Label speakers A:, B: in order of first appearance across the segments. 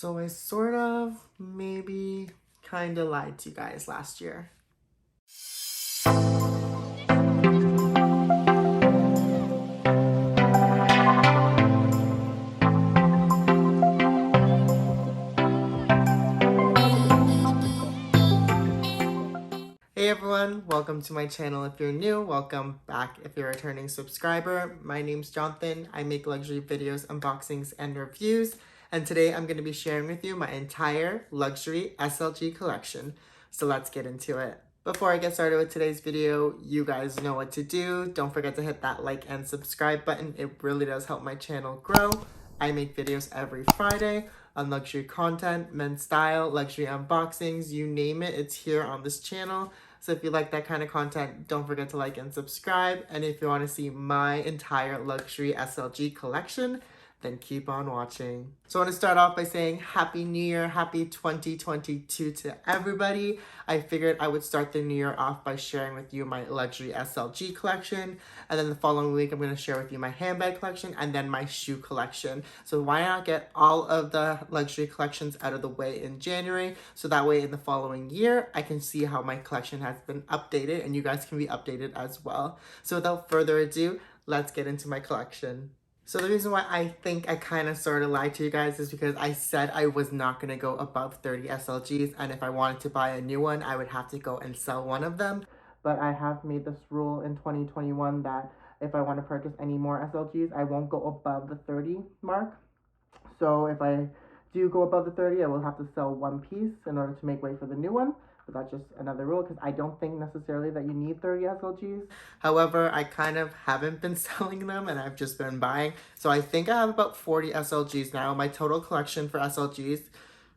A: So I sort of maybe kind of lied to you guys last year. Hey everyone, welcome to my channel. If you're new, welcome back if you're a returning subscriber. My name's Jonathan. I make luxury videos, unboxings, and reviews. And today I'm going to be sharing with you my entire luxury SLG collection. So let's get into it. Before I get started with today's video, you guys know what to do. Don't forget to hit that like and subscribe button. It really does help my channel grow. I make videos every Friday on luxury content, men's style, luxury unboxings, you name it, it's here on this channel. So if you like that kind of content, don't forget to like and subscribe. And if you want to see my entire luxury SLG collection, then keep on watching. So I want to start off by saying Happy New Year, Happy 2022 to everybody. I figured I would start the new year off by sharing with you my luxury SLG collection. And then the following week, I'm going to share with you my handbag collection and then my shoe collection. So why not get all of the luxury collections out of the way in January? So that way in the following year, I can see how my collection has been updated and you guys can be updated as well. So without further ado, let's get into my collection. So the reason why I think I kind of sort of lied to you guys is because I said I was not going to go above 30 SLGs, and if I wanted to buy a new one, I would have to go and sell one of them. But I have made this rule in 2021 that if I want to purchase any more SLGs, I won't go above the 30 mark. So if I do go above the 30, I will have to sell one piece in order to make way for the new one. But that's just another rule because I don't think necessarily that you need 30 SLGs. However, I kind of haven't been selling them and I've just been buying. So I think I have about 40 SLGs now. My total collection for SLGs,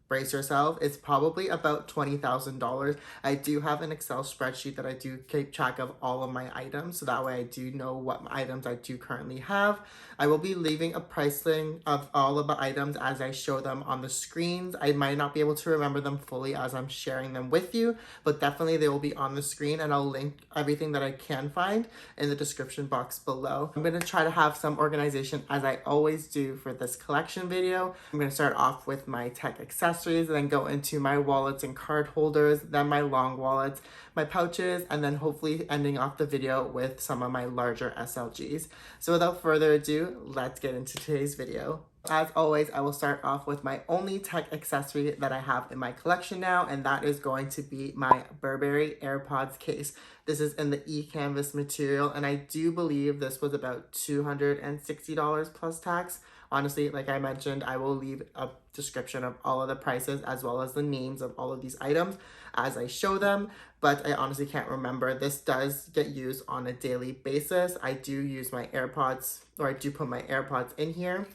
A: brace yourself, it's probably about $20,000. I do have an Excel spreadsheet that I do keep track of all of my items, so that way I do know what items I do currently have. I will be leaving a price link of all of the items as I show them on the screens. I might not be able to remember them fully as I'm sharing them with you, but definitely they will be on the screen, and I'll link everything that I can find in the description box below. I'm going to try to have some organization as I always do for this collection video. I'm going to start off with my tech accessories, and then go into my wallets and card holders, then my long wallets, my pouches, and then hopefully ending off the video with some of my larger SLGs. So without further ado, let's get into today's video. As always, I will start off with my only tech accessory that I have in my collection now, and that is going to be my Burberry Airpods case. This is in the e-canvas material, and I do believe this was about $260 plus tax. Honestly, like I mentioned, I will leave a description of all of the prices as well as the names of all of these items as I show them, but I honestly can't remember. This does get used on a daily basis. I do use my AirPods, or I do put my AirPods in here.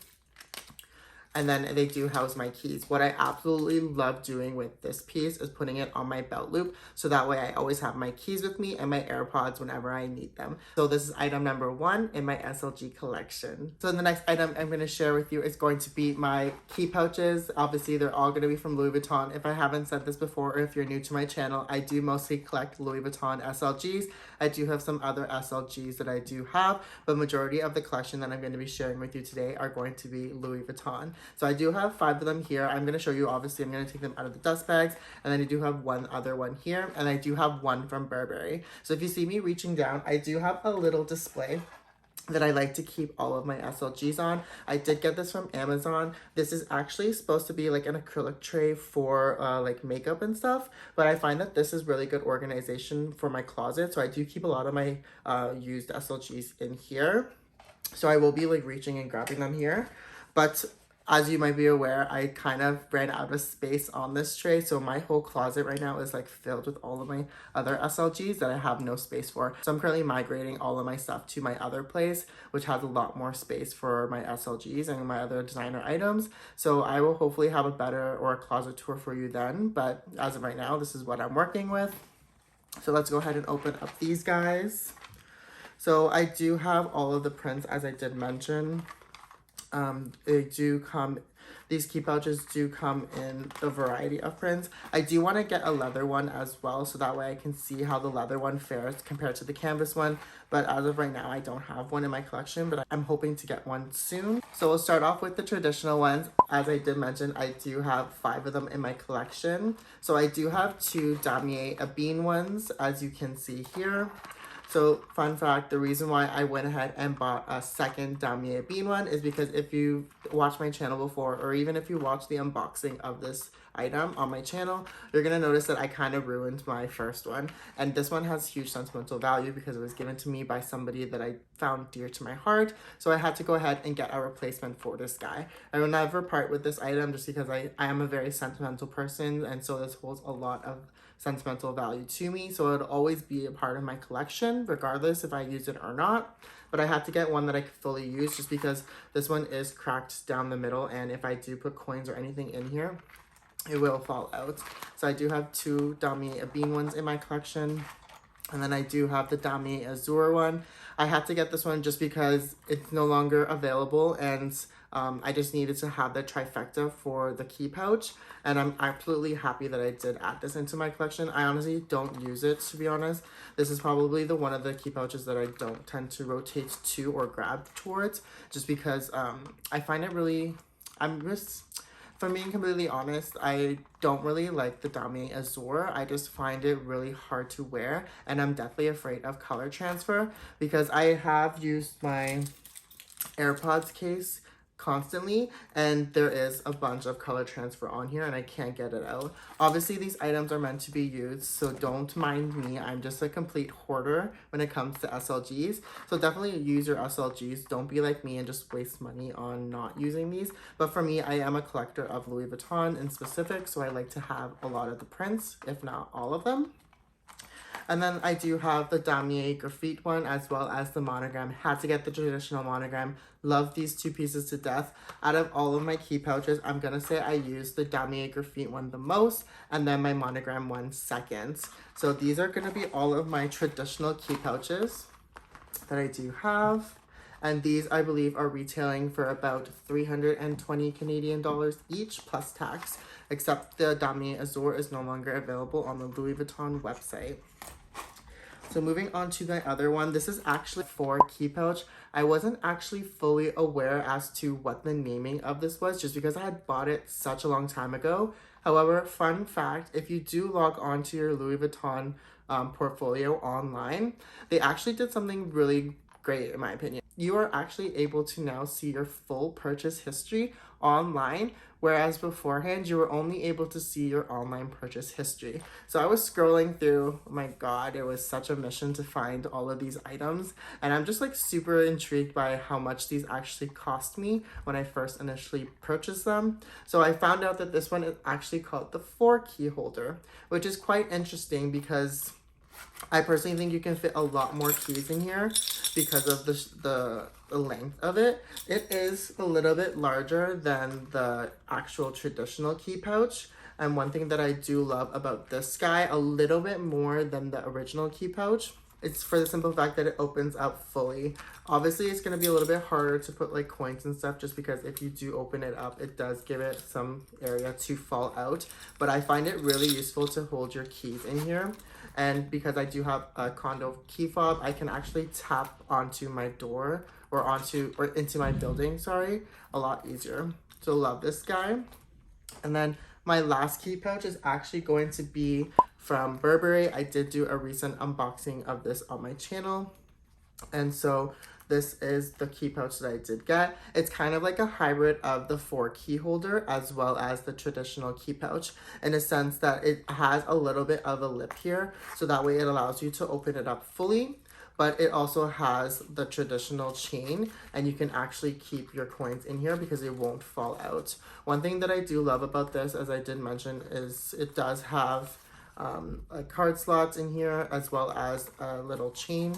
A: And then they do house my keys. What I absolutely love doing with this piece is putting it on my belt loop. So that way I always have my keys with me and my AirPods whenever I need them. So this is item number 1 in my SLG collection. So the next item I'm going to share with you is going to be my key pouches. Obviously, they're all going to be from Louis Vuitton. If I haven't said this before, or if you're new to my channel, I do mostly collect Louis Vuitton SLGs. I do have some other SLGs that I do have, but majority of the collection that I'm going to be sharing with you today are going to be Louis Vuitton. So I do have 5 of them here. I'm going to show you, obviously, I'm going to take them out of the dust bags. And then I do have one other one here. And I do have one from Burberry. So if you see me reaching down, I do have a little display that I like to keep all of my SLGs on. I did get this from Amazon. This is actually supposed to be like an acrylic tray for like makeup and stuff. But I find that this is really good organization for my closet. So I do keep a lot of my used SLGs in here. So I will be like reaching and grabbing them here. But as you might be aware, I kind of ran out of space on this tray, so my whole closet right now is like filled with all of my other SLGs that I have no space for. So I'm currently migrating all of my stuff to my other place, which has a lot more space for my SLGs and my other designer items. So I will hopefully have a better or a closet tour for you then, but as of right now, this is what I'm working with. So let's go ahead and open up these guys. So I do have all of the prints, as I did mention. They do come These key pouches do come in the variety of prints. I do want to get a leather one as well, so that way I can see how the leather one fares compared to the canvas one. But as of right now, I don't have one in my collection, but I'm hoping to get one soon. So we'll start off with the traditional ones. As I did mention, I do have 5 of them in my collection. So I do have 2 damier bean ones, as you can see here. So fun fact, the reason why I went ahead and bought a second damier bean one is because if you watched my channel before, or even if you watched the unboxing of this item on my channel, you're going to notice that I kind of ruined my first one. And this one has huge sentimental value because it was given to me by somebody that I found dear to my heart. So I had to go ahead and get a replacement for this guy. I will never part with this item just because I am a very sentimental person, and so this holds a lot of sentimental value to me, so it'll always be a part of my collection regardless if I use it or not. But I had to get one that I could fully use just because this one is cracked down the middle, and if I do put coins or anything in here, it will fall out. So I do have 2 damier bean ones in my collection, and then I do have the damier azure one. I had to get this one just because it's no longer available, and I just needed to have the trifecta for the key pouch, and I'm absolutely happy that I did add this into my collection. I honestly don't use it, to be honest. This is probably the one of the key pouches that I don't tend to rotate to or grab towards, just because I find it really, if I'm being completely honest, I don't really like the damier azure. I just find it really hard to wear, and I'm definitely afraid of color transfer because I have used my AirPods case constantly, and there is a bunch of color transfer on here and I can't get it out. Obviously these items are meant to be used, so don't mind me. I'm just a complete hoarder when it comes to SLGs, so definitely use your SLGs. Don't be like me and just waste money on not using these. But for me, I am a collector of Louis Vuitton in specific, so I like to have a lot of the prints, if not all of them. And then I do have the damier graphite one as well as the monogram. Had to get the traditional monogram. Love these 2 pieces to death. Out of all of my key pouches, I'm going to say I use the damier graphite one the most, and then my monogram one second. So these are going to be all of my traditional key pouches that I do have. And these, I believe, are retailing for about 320 Canadian dollars each plus tax, except the damier azure is no longer available on the Louis Vuitton website. So moving on to my other one, this is actually for key pouch. I wasn't actually fully aware as to what the naming of this was just because I had bought it such a long time ago. However, fun fact, if you do log on to your Louis Vuitton portfolio online, they actually did something really great in my opinion. You are actually able to now see your full purchase history online, whereas beforehand you were only able to see your online purchase history. So I was scrolling through, oh my god, it was such a mission to find all of these items, and I'm just like super intrigued by how much these actually cost me when I first initially purchased them. So I found out that this one is actually called the 4 key holder, which is quite interesting because I personally think you can fit a lot more keys in here because of the length of it. It is a little bit larger than the actual traditional key pouch. And one thing that I do love about this guy a little bit more than the original key pouch, it's for the simple fact that it opens up fully. Obviously, it's going to be a little bit harder to put like coins and stuff just because if you do open it up, it does give it some area to fall out. But I find it really useful to hold your keys in here. And because I do have a condo key fob, I can actually tap onto my door or into my building, a lot easier. So love this guy. And then my last key pouch is actually going to be from Burberry. I did do a recent unboxing of this on my channel. And so this is the key pouch that I did get. It's kind of like a hybrid of the 4 key holder as well as the traditional key pouch in a sense that it has a little bit of a lip here. So that way it allows you to open it up fully. But it also has the traditional chain and you can actually keep your coins in here because it won't fall out. One thing that I do love about this, as I did mention, is it does have card slots in here as well as a little chain.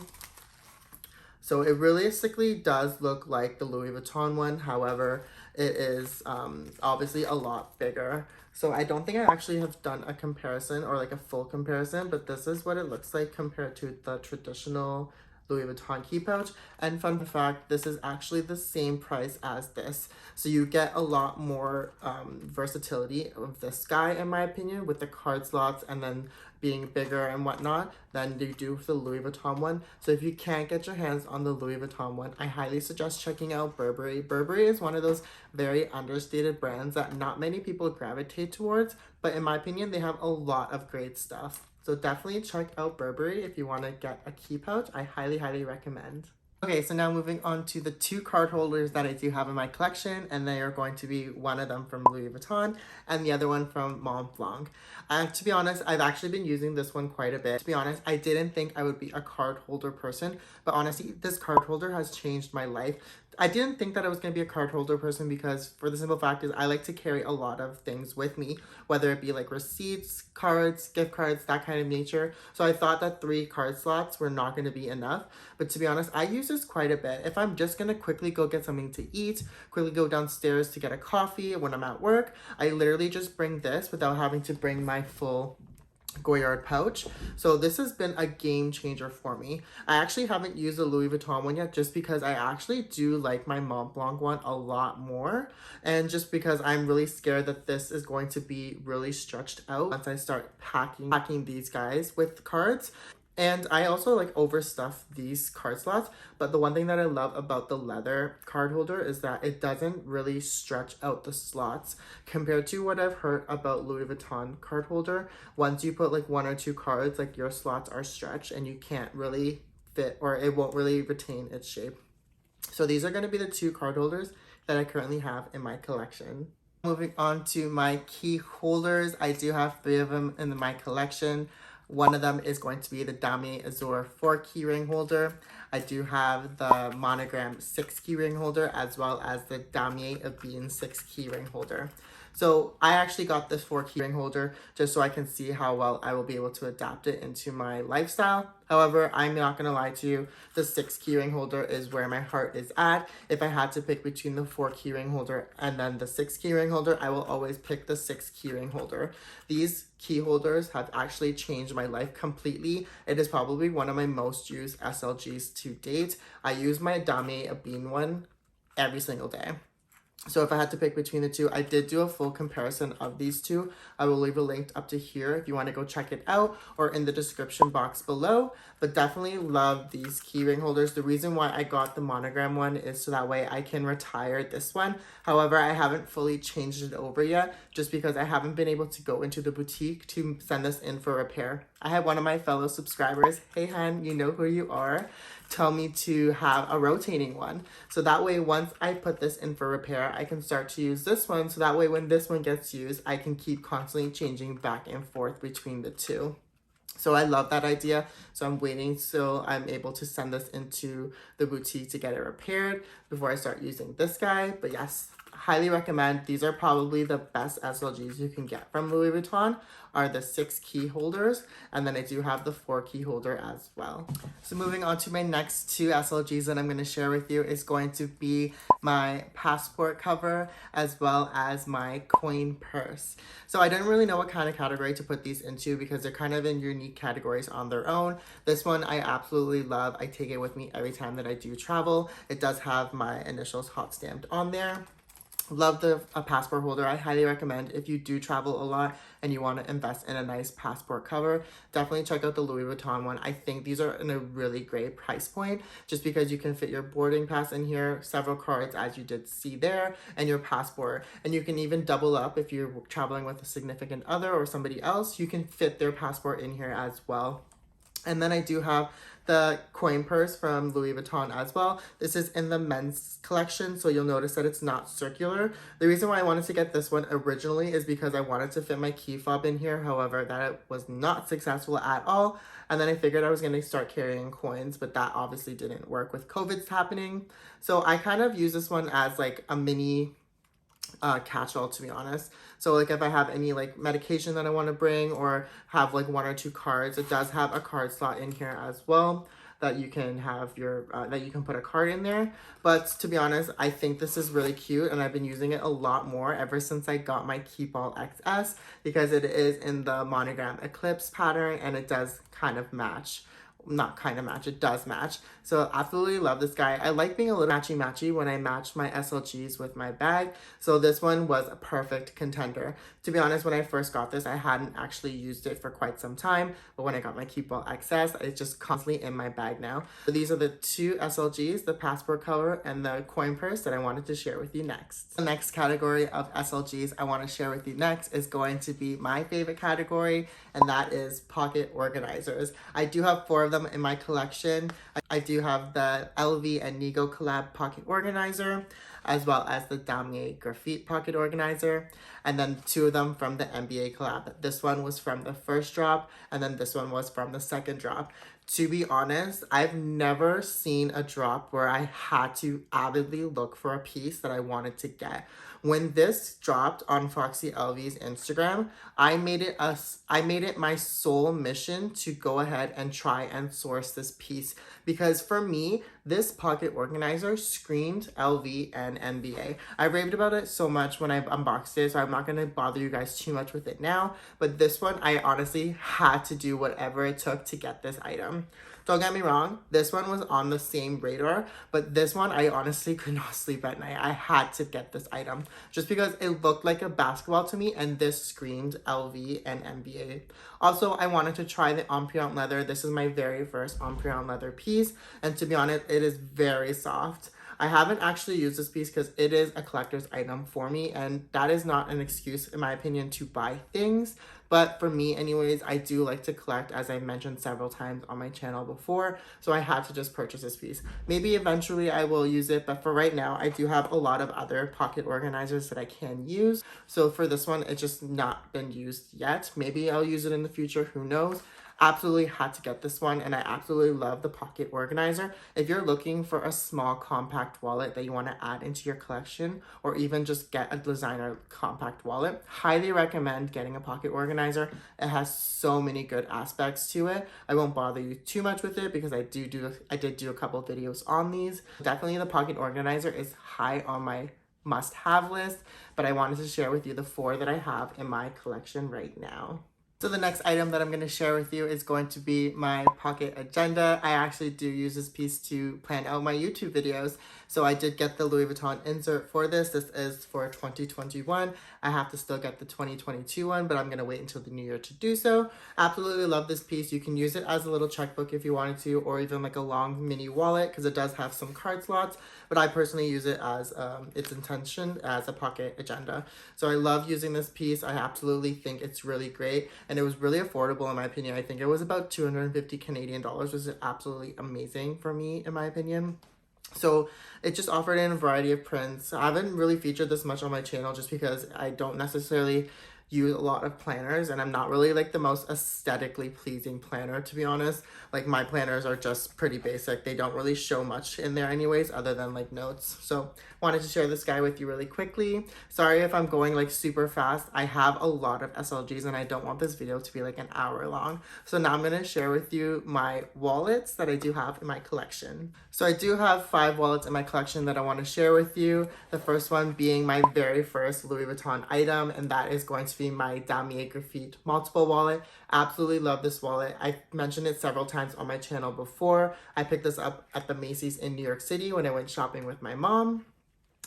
A: So it realistically does look like the Louis Vuitton one. However, it is obviously a lot bigger. So I don't think I actually have done a comparison or like a full comparison, but this is what it looks like compared to the traditional Louis Vuitton Key Pouch. And fun fact, this is actually the same price as this. So you get a lot more versatility of this guy, in my opinion, with the card slots and then being bigger and whatnot than you do with the Louis Vuitton one. So if you can't get your hands on the Louis Vuitton one, I highly suggest checking out Burberry. Burberry is one of those very understated brands that not many people gravitate towards, but in my opinion, they have a lot of great stuff. So definitely check out Burberry if you want to get a key pouch. I highly, highly recommend. Okay, so now moving on to the 2 card holders that I do have in my collection, and they are going to be one of them from Louis Vuitton and the other one from Montblanc. To be honest, I've actually been using this one quite a bit. To be honest, I didn't think I would be a card holder person, but honestly, this card holder has changed my life. I didn't think that I was going to be a card holder person because for the simple fact is I like to carry a lot of things with me, whether it be like receipts, cards, gift cards, that kind of nature. So I thought that 3 card slots were not going to be enough. But to be honest, I use this quite a bit. If I'm just going to quickly go get something to eat, quickly go downstairs to get a coffee when I'm at work, I literally just bring this without having to bring my full Goyard pouch. So this has been a game changer for me. I actually haven't used the Louis Vuitton one yet just because I actually do like my Montblanc one a lot more, and just because I'm really scared that this is going to be really stretched out once I start packing these guys with cards. And I also like overstuff these card slots, but the one thing that I love about the leather card holder is that it doesn't really stretch out the slots compared to what I've heard about Louis Vuitton card holder. Once you put like 1 or 2 cards, like your slots are stretched and you can't really fit, or it won't really retain its shape. So these are going to be the 2 card holders that I currently have in my collection. Moving on to my key holders, I do have 3 of them in my collection. One of them is going to be the Damier Azur 4 keyring holder. I do have the Monogram 6 keyring holder as well as the Damier Ebene 6 keyring holder. So I actually got this 4 keyring holder just so I can see how well I will be able to adapt it into my lifestyle. However, I'm not going to lie to you, the 6 keyring holder is where my heart is at. If I had to pick between the 4 keyring holder and then the 6 keyring holder, I will always pick the 6 keyring holder. These key holders have actually changed my life completely. It is probably one of my most used SLGs to date. I use my Damier Ebene one every single day. So if I had to pick between the 2, I did do a full comparison of these 2. I will leave a link up to here if you want to go check it out, or in the description box below. But definitely love these keyring holders. The reason why I got the Monogram one is so that way I can retire this one. However, I haven't fully changed it over yet just because I haven't been able to go into the boutique to send this in for repair. I had one of my fellow subscribers, hey Han, you know who you are, tell me to have a rotating one. So that way, once I put this in for repair, I can start to use this one. So that way, when this one gets used, I can keep constantly changing back and forth between the 2. So I love that idea. So I'm waiting till I'm able to send this into the boutique to get it repaired before I start using this guy. But yes, highly recommend. These are probably the best SLGs you can get from Louis Vuitton, are the 6 key holders, and then I do have the 4 key holder as well. So moving on to my next 2 SLGs that I'm going to share with you is going to be my passport cover as well as my coin purse. So I didn't really know what kind of category to put these into because they're kind of in unique categories on their own. This one I absolutely love. I take it with me every time that I do travel. It does have my initials hot stamped on there. Love the passport holder. I highly recommend if you do travel a lot and you want to invest in a nice passport cover, definitely check out the Louis Vuitton one. I think these are in a really great price point just because you can fit your boarding pass in here, several cards as you did see there, and your passport. And you can even double up if you're traveling with a significant other or somebody else, you can fit their passport in here as well. And then I do have the coin purse from Louis Vuitton as well. This is in the men's collection, so you'll notice that it's not circular. The reason why I wanted to get this one originally is because I wanted to fit my key fob in here. However, that was not successful at all. And then I figured I was going to start carrying coins, but that obviously didn't work with COVID's happening. So I kind of use this one as like a mini catch-all, to be honest. So like if I have any like medication that I want to bring or have like 1 or 2 cards, it does have a card slot in here as well that you can have your that you can put a card in there. But to be honest, I think this is really cute and I've been using it a lot more ever since I got my Keepall XS because it is in the Monogram Eclipse pattern and it does kind of match not kind of match, it does match. So absolutely love this guy. I like being a little matchy when I match my SLGs with my bag. So this one was a perfect contender. To be honest, when I first got this, I hadn't actually used it for quite some time, but when I got my Keep Well XS, it's just constantly in my bag now. So these are the two SLGs, the passport color and the coin purse, that I wanted to share with you next. The next category of SLGs I want to share with you next is going to be my favorite category, and that is pocket organizers. I do have 4 of them in my collection. I do have the LV and Nigo collab pocket organizer, as well as the Damier Graphite pocket organizer, and then 2 of them from the NBA collab. This one was from the first drop, and then this one was from the second drop. To be honest, I've never seen a drop where I had to avidly look for a piece that I wanted to get. When this dropped on Foxy LV's Instagram, I made it my sole mission to go ahead and try and source this piece, because for me, this pocket organizer screamed LV and NBA. I raved about it so much when I unboxed it, so I'm not going to bother you guys too much with it now, but this one, I honestly had to do whatever it took to get this item. Don't get me wrong, this one was on the same radar, but this one, I honestly could not sleep at night. I had to get this item just because it looked like a basketball to me, and this screamed LV and NBA. Also, I wanted to try the Empreinte leather. This is my very first Empreinte leather piece, and to be honest, it is very soft. I haven't actually used this piece because it is a collector's item for me, and that is not an excuse, in my opinion, to buy things. But for me anyways, I do like to collect, as I mentioned several times on my channel before, so I had to just purchase this piece. Maybe eventually I will use it, but for right now, I do have a lot of other pocket organizers that I can use. So for this one, it's just not been used yet. Maybe I'll use it in the future, who knows? Absolutely had to get this one, and I absolutely love the pocket organizer. If you're looking for a small compact wallet that you want to add into your collection, or even just get a designer compact wallet, highly recommend getting a pocket organizer. It has so many good aspects to it. I won't bother you too much with it because I did do a couple videos on these. Definitely the pocket organizer is high on my must-have list, but I wanted to share with you the 4 that I have in my collection right now. So the next item that I'm going to share with you is going to be my pocket agenda. I actually do use this piece to plan out my YouTube videos. So I did get the Louis Vuitton insert for this. This is for 2021. I have to still get the 2022 one, but I'm going to wait until the new year to do so. Absolutely love this piece. You can use it as a little checkbook if you wanted to, or even like a long mini wallet, because it does have some card slots. But I personally use it as its intention as a pocket agenda. So I love using this piece. I absolutely think it's really great. And it was really affordable in my opinion. I think it was about 250 Canadian dollars, which is absolutely amazing for me in my opinion. So it just offered in a variety of prints. I haven't really featured this much on my channel just because I don't necessarily use a lot of planners, and I'm not really like the most aesthetically pleasing planner, to be honest. Like my planners are just pretty basic. They don't really show much in there anyways other than like notes. So wanted to share this guy with you really quickly. Sorry if I'm going like super fast. I have a lot of SLGs and I don't want this video to be like an hour long. So now I'm going to share with you my wallets that I do have in my collection. So I do have 5 wallets in my collection that I want to share with you. The first one being my very first Louis Vuitton item, and that is going to be my Damier Graphite multiple wallet. Absolutely love this wallet. I've mentioned it several times on my channel before. I picked this up at the Macy's in New York City when I went shopping with my mom.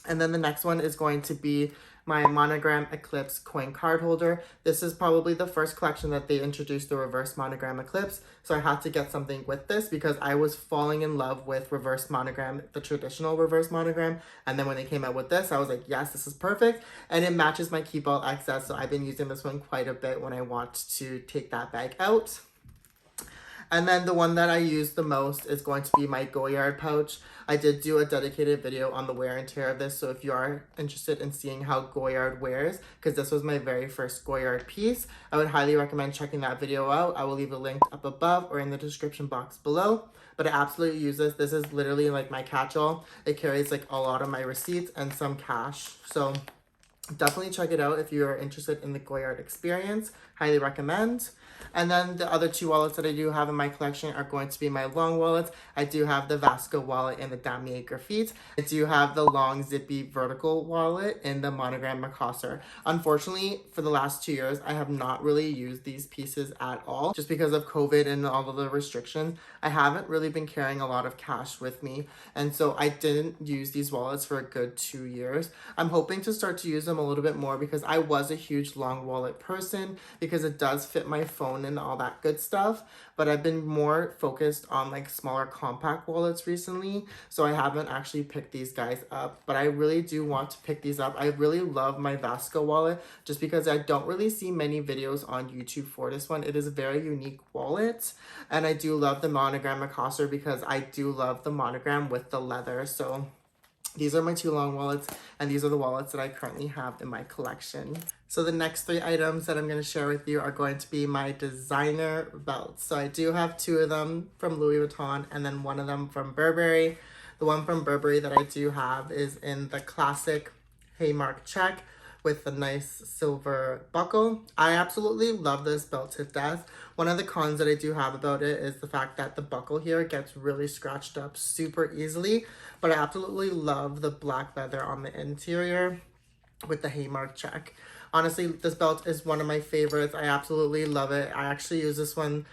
A: And then the next one is going to be my Monogram Eclipse coin card holder. This is probably the first collection that they introduced the reverse monogram Eclipse. So I had to get something with this because I was falling in love with reverse monogram, the traditional reverse monogram. And then when they came out with this, I was like, yes, this is perfect. And it matches my Keep Well XS. So I've been using this one quite a bit when I want to take that bag out. And then the one that I use the most is going to be my Goyard pouch. I did do a dedicated video on the wear and tear of this, so if you are interested in seeing how Goyard wears, because this was my very first Goyard piece, I would highly recommend checking that video out. I will leave a link up above or in the description box below. But I absolutely use this. This is literally like my catch-all. It carries like a lot of my receipts and some cash. So Definitely check it out if you are interested in the Goyard experience. Highly recommend. And then the other two wallets that I do have in my collection are going to be my long wallets. I do have the Vasco wallet in the Damier Graphite. I do have the long zippy vertical wallet in the Monogram Key. Unfortunately, for the last 2 years, I have not really used these pieces at all. Just because of COVID and all of the restrictions, I haven't really been carrying a lot of cash with me. And so I didn't use these wallets for a good 2 years. I'm hoping to start to use them a little bit more because I was a huge long wallet person because it does fit my phone and all that good stuff, but I've been more focused on like smaller compact wallets recently, so I haven't actually picked these guys up, but I really do want to pick these up. I really love my Vasco wallet just because I don't really see many videos on YouTube for this one. It is a very unique wallet, and I do love the Monogram Key because I do love the monogram with the leather. So these are my two long wallets, and these are the wallets that I currently have in my collection. So the next 3 items that I'm going to share with you are going to be my designer belts. So I do have 2 of them from Louis Vuitton and then 1 of them from Burberry. The one from Burberry that I do have is in the classic Haymark check with a nice silver buckle. I absolutely love this belt to death. One of the cons that I do have about it is the fact that the buckle here gets really scratched up super easily, but I absolutely love the black leather on the interior with the Haymark check. Honestly, this belt is one of my favorites. I absolutely love it. I actually use this one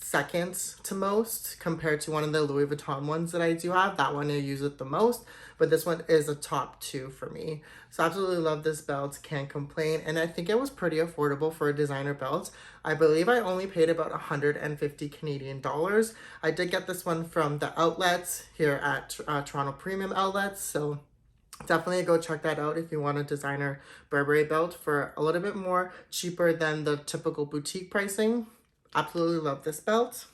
A: second to most compared to one of the Louis Vuitton ones that I do have. That one I use it the most, but this one is a top 2 for me. So absolutely love this belt, can't complain, and I think it was pretty affordable for a designer belt. I believe I only paid about 150 Canadian dollars. I did get this one from the outlets here at Toronto Premium Outlets, so definitely go check that out if you want a designer Burberry belt for a little bit more cheaper than the typical boutique pricing. Absolutely love this belt.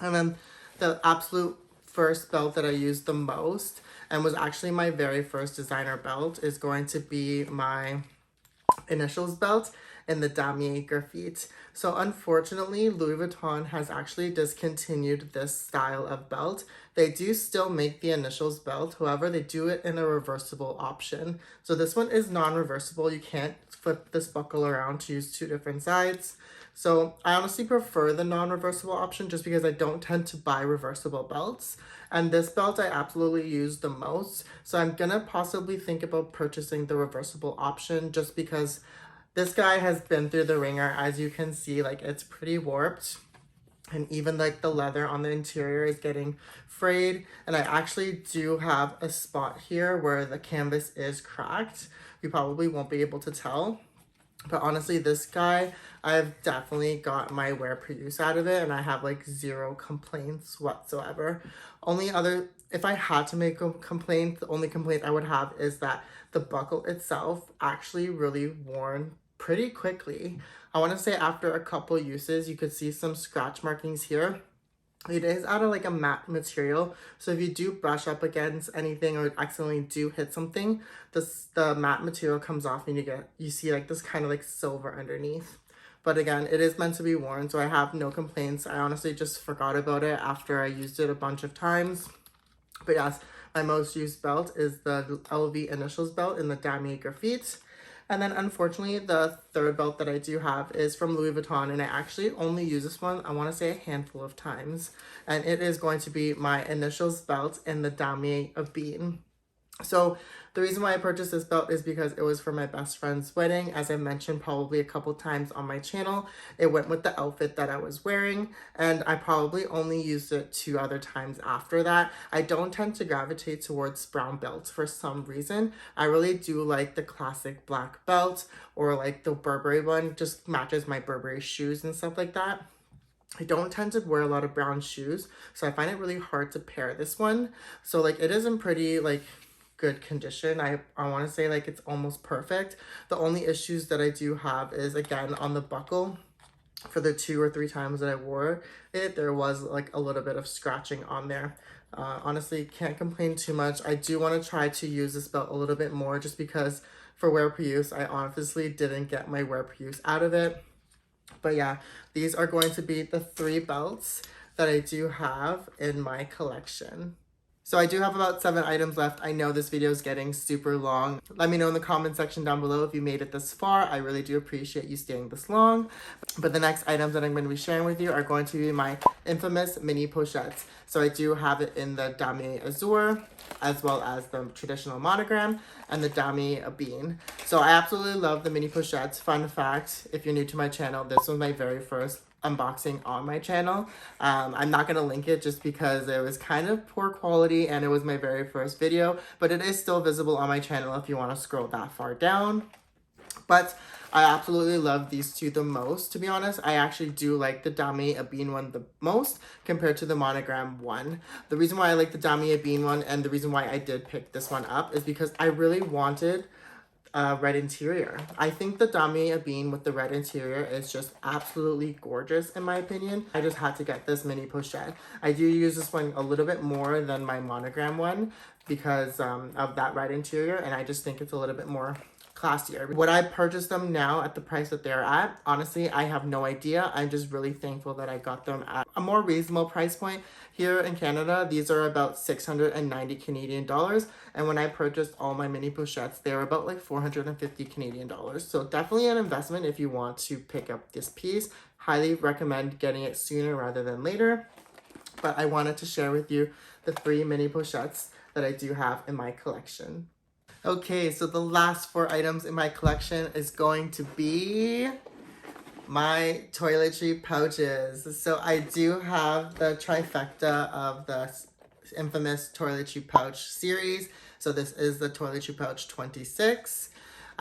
A: And then the absolute first belt that I used the most and was actually my very first designer belt is going to be my initials belt in the Damier Graphite. So unfortunately, Louis Vuitton has actually discontinued this style of belt. They do still make the initials belt, however, they do it in a reversible option. So this one is non-reversible. You can't flip this buckle around to use 2 different sides. So I honestly prefer the non-reversible option just because I don't tend to buy reversible belts. And this belt I absolutely use the most. So I'm gonna possibly think about purchasing the reversible option just because this guy has been through the ringer. As you can see, like it's pretty warped. And even like the leather on the interior is getting frayed. And I actually do have a spot here where the canvas is cracked. You probably won't be able to tell. But honestly, this guy, I've definitely got my wear per use out of it, and I have like 0 complaints whatsoever. If I had to make a complaint, the only complaint I would have is that the buckle itself actually really worn pretty quickly. I want to say after a couple uses, you could see some scratch markings here. It is out of like a matte material, so if you do brush up against anything or accidentally do hit something, the matte material comes off and you see like this kind of like silver underneath. But again, it is meant to be worn, so I have no complaints. I honestly just forgot about it after I used it a bunch of times. But yes, my most used belt is the LV initials belt in the Damier Graphite. And then unfortunately, the third belt that I do have is from Louis Vuitton, and I actually only use this one, I want to say a handful of times. And it is going to be my initials belt in the Damier of Bean. So the reason why I purchased this belt is because it was for my best friend's wedding. As I mentioned probably a couple times on my channel, it went with the outfit that I was wearing, and I probably only used it 2 other times after that. I don't tend to gravitate towards brown belts for some reason. I really do like the classic black belt, or like the Burberry one, just matches my Burberry shoes and stuff like that. I don't tend to wear a lot of brown shoes, so I find it really hard to pair this one. So like it is in pretty like good condition. I want to say like it's almost perfect. The only issues that I do have is again on the buckle. For the 2 or 3 times that I wore it, there was like a little bit of scratching on there. Honestly, can't complain too much. I do want to try to use this belt a little bit more just because for wear per use, I obviously didn't get my wear per use out of it. But yeah, these are going to be the 3 belts that I do have in my collection. So I do have about 7 items left. I know this video is getting super long. Let me know in the comment section down below if you made it this far. I really do appreciate you staying this long. But the next items that I'm going to be sharing with you are going to be my infamous mini pochettes. So I do have it in the Damier Azur, as well as the traditional monogram, and the Damier Bean. So I absolutely love the mini pochettes. Fun fact, if you're new to my channel, this was my very first unboxing on my channel. I'm not going to link it just because it was kind of poor quality and it was my very first video, but it is still visible on my channel if you want to scroll that far down. But I absolutely love these two the most, to be honest. I actually do like the Damier Bean one the most compared to the monogram one. The reason why I like the Damier Bean one and the reason why I did pick this one up is because I really wanted red interior. I think the Damier Bean with the red interior is just absolutely gorgeous in my opinion. I just had to get this mini pochette. I do use this one a little bit more than my monogram one because of that red interior, and I just think it's a little bit more classier. Would I purchase them now at the price that they're at? Honestly, I have no idea. I'm just really thankful that I got them at a more reasonable price point. Here in Canada, these are about 690 Canadian dollars. And when I purchased all my mini pochettes, they were about like 450 Canadian dollars. So definitely an investment if you want to pick up this piece. Highly recommend getting it sooner rather than later. But I wanted to share with you the 3 mini pochettes that I do have in my collection. Okay, so the last 4 items in my collection is going to be my toiletry pouches. So I do have the trifecta of the infamous toiletry pouch series. So this is the toiletry pouch 26.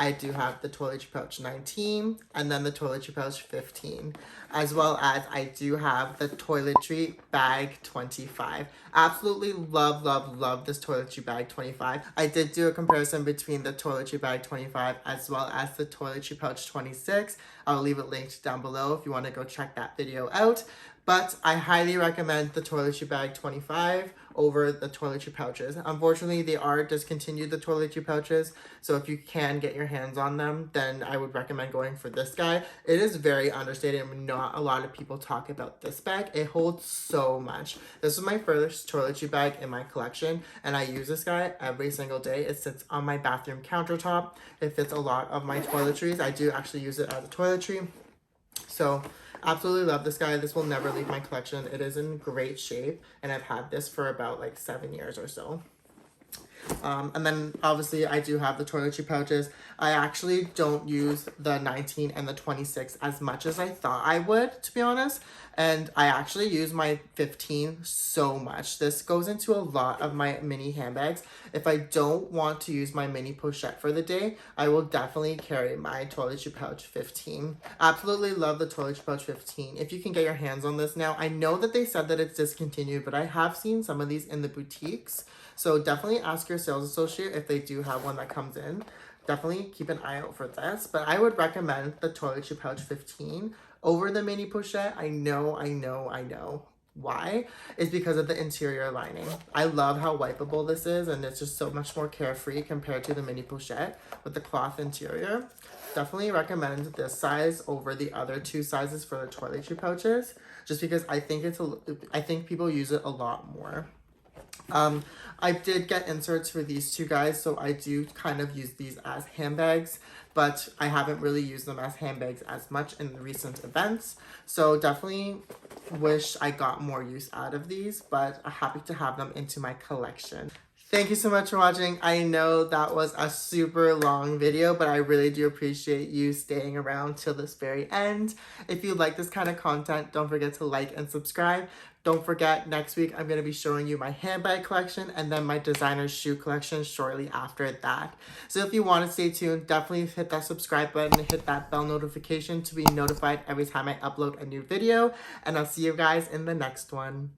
A: I do have the toiletry pouch 19 and then the toiletry pouch 15, as well as I do have the toiletry bag 25. Absolutely love, love, love this toiletry bag 25. I did do a comparison between the toiletry bag 25 as well as the toiletry pouch 26. I'll leave it linked down below if you want to go check that video out. But I highly recommend the toiletry bag 25 over the toiletry pouches. Unfortunately, they are discontinued, the toiletry pouches. So if you can get your hands on them, then I would recommend going for this guy. It is very understated and not a lot of people talk about this bag. It holds so much. This was my first toiletry bag in my collection, and I use this guy every single day. It sits on my bathroom countertop. It fits a lot of my toiletries. I do actually use it as a toiletry. So absolutely love this guy. This will never leave my collection. It is in great shape, and I've had this for about like 7 years or so. And then obviously I do have the toiletry pouches. I actually don't use the 19 and the 26 as much as I thought I would, to be honest. And I actually use my 15 so much. This goes into a lot of my mini handbags. If I don't want to use my mini pochette for the day, I will definitely carry my toiletry pouch 15. Absolutely love the toiletry pouch 15. If you can get your hands on this now, I know that they said that it's discontinued, but I have seen some of these in the boutiques. So definitely ask your sales associate if they do have one that comes in. Definitely keep an eye out for this. But I would recommend the toiletry pouch 15 over the mini pochette. I know. Why? It's because of the interior lining. I love how wipeable this is, and it's just so much more carefree compared to the mini pochette with the cloth interior. Definitely recommend this size over the other 2 sizes for the toiletry pouches, just because I think people use it a lot more. I did get inserts for these 2 guys, so I do kind of use these as handbags, but I haven't really used them as handbags as much in recent events. So definitely wish I got more use out of these, but I'm happy to have them into my collection. Thank you so much for watching. I know that was a super long video, but I really do appreciate you staying around till this very end. If you like this kind of content, don't forget to like and subscribe. Don't forget, next week I'm going to be showing you my handbag collection and then my designer shoe collection shortly after that. So if you want to stay tuned, definitely hit that subscribe button and hit that bell notification to be notified every time I upload a new video. And I'll see you guys in the next one.